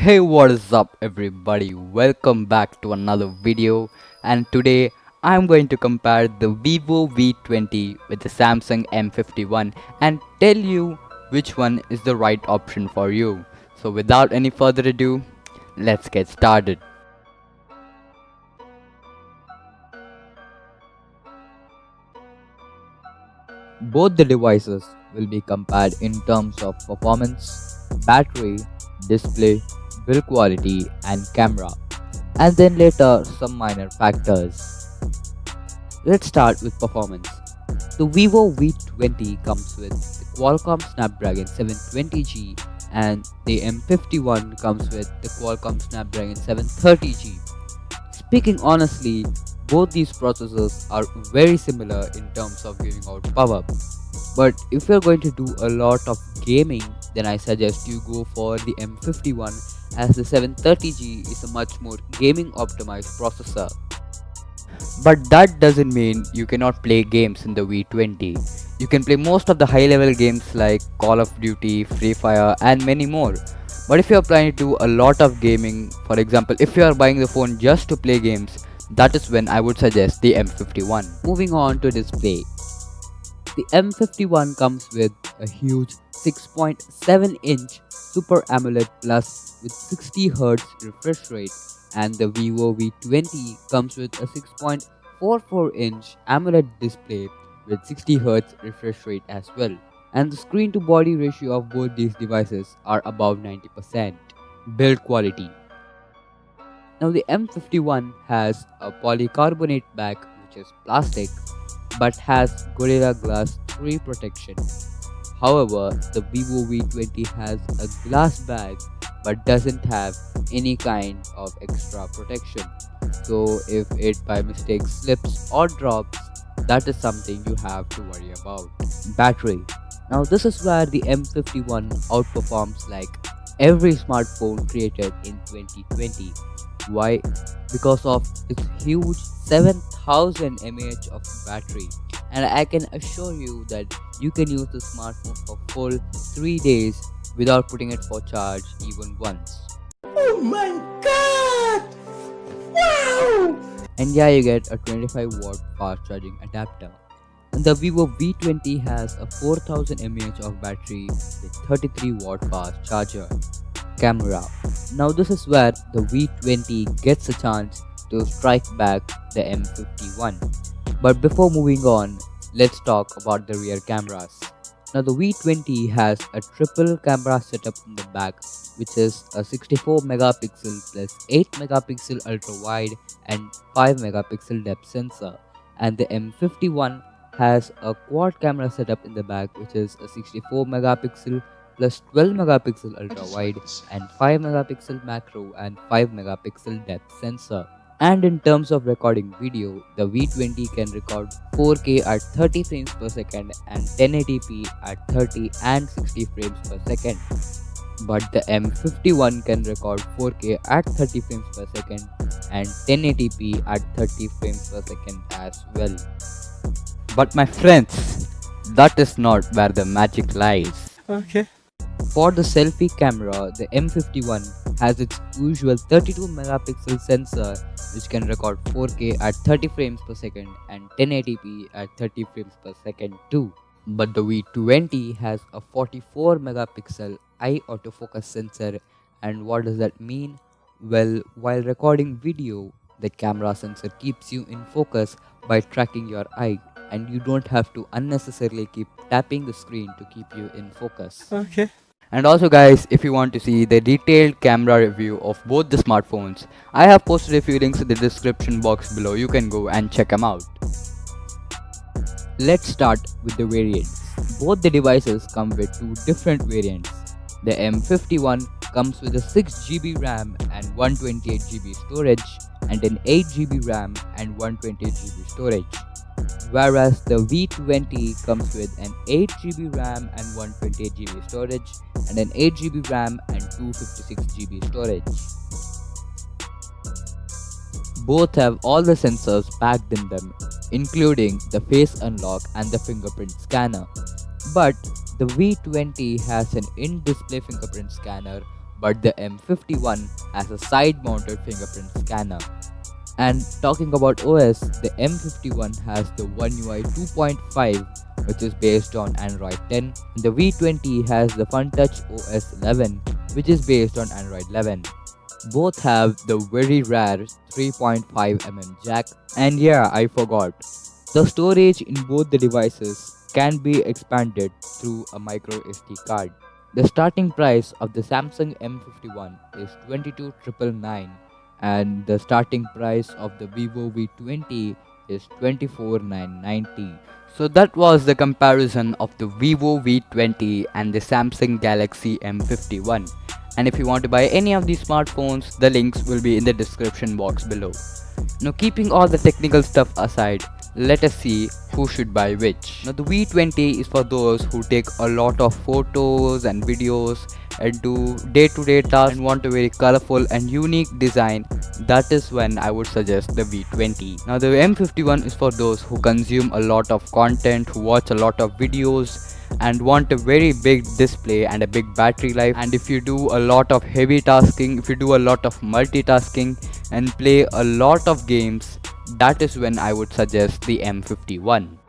Hey, what is up everybody? Welcome back to another video, and today I'm going to compare the Vivo V20 with the Samsung M51 and tell you which one is the right option for you. So without any further ado, let's get started. Both the devices will be compared in terms of performance, battery, display, build quality and camera, and then later some minor factors. Let's start with performance. The Vivo V20 comes with the Qualcomm Snapdragon 720G and the M51 comes with the Qualcomm Snapdragon 730G. Speaking honestly, both these processors are very similar in terms of giving out power. But if you're going to do a lot of gaming, then I suggest you go for the M51 as the 730G is a much more gaming optimized processor. But that doesn't mean you cannot play games in the V20. You can play most of the high level games like Call of Duty, Free Fire and many more. But if you are planning to do a lot of gaming, for example if you are buying the phone just to play games, that is when I would suggest the M51. Moving on to display. The M51 comes with a huge 6.7-inch Super AMOLED Plus with 60Hz refresh rate, and the Vivo V20 comes with a 6.44-inch AMOLED display with 60Hz refresh rate as well. And the screen to body ratio of both these devices are above 90%. Build quality. Now the M51 has a polycarbonate back which is plastic but has Gorilla Glass 3 protection. However, the Vivo V20 has a glass bag but doesn't have any kind of extra protection. So if it by mistake slips or drops, that is something you have to worry about. Battery. Now this is where the M51 outperforms like every smartphone created in 2020. Why? Because of its huge 7000 mAh of battery, and I can assure you that you can use the smartphone for full 3 days without putting it for charge even once. Oh my god! Wow! And yeah, you get a 25-watt fast charging adapter. And the Vivo V20 has a 4000 mAh of battery with 33-watt fast charger. Camera. Now this is where the V20 gets a chance to strike back the M51. But before moving on, let's talk about the rear cameras. Now the V20 has a triple camera setup in the back, which is a 64 megapixel plus 8 megapixel ultra wide and 5 megapixel depth sensor. And the M51 has a quad camera setup in the back, which is a 64 megapixel plus 12 megapixel ultra wide and 5 megapixel macro and 5 megapixel depth sensor. And in terms of recording video, the V20 can record 4K at 30 frames per second and 1080p at 30 and 60 frames per second. But the M51 can record 4K at 30 frames per second and 1080p at 30 frames per second as well. But my friends, that is not where the magic lies. Okay. For the selfie camera, the M51 has its usual 32 megapixel sensor which can record 4K at 30 frames per second and 1080p at 30 frames per second too. But the V20 has a 44 megapixel eye autofocus sensor, and what does that mean? Well, while recording video, the camera sensor keeps you in focus by tracking your eye, and you don't have to unnecessarily keep tapping the screen to keep you in focus. Okay. And also guys, if you want to see the detailed camera review of both the smartphones, I have posted a few links in the description box below. You can go and check them out. Let's start with the variants. Both the devices come with two different variants. The M51 comes with a 6GB RAM and 128GB storage and an 8GB RAM and 128GB storage. Whereas the V20 comes with an 8GB RAM and 128GB storage and an 8GB RAM and 256GB storage. Both have all the sensors packed in them, including the face unlock and the fingerprint scanner. But the V20 has an in-display fingerprint scanner, but the M51 has a side-mounted fingerprint scanner. And talking about OS, the M51 has the One UI 2.5, which is based on Android 10. The V20 has the FunTouch OS 11, which is based on Android 11. Both have the very rare 3.5mm jack. And yeah, I forgot. The storage in both the devices can be expanded through a micro SD card. The starting price of the Samsung M51 is 22,999 and the starting price of the Vivo V20 is 24,990. So that was the comparison of the Vivo V20 and the Samsung Galaxy M51. And if you want to buy any of these smartphones, the links will be in the description box below. Now, keeping all the technical stuff aside, let us see who should buy which. Now, the V20 is for those who take a lot of photos and videos and do day-to-day tasks and want a very colorful and unique design. That is when I would suggest the V20. Now, the M51 is for those who consume a lot of content, who watch a lot of videos and want a very big display and a big battery life. And if you do a lot of heavy tasking, if you do a lot of multitasking and play a lot of games, that is when I would suggest the M51.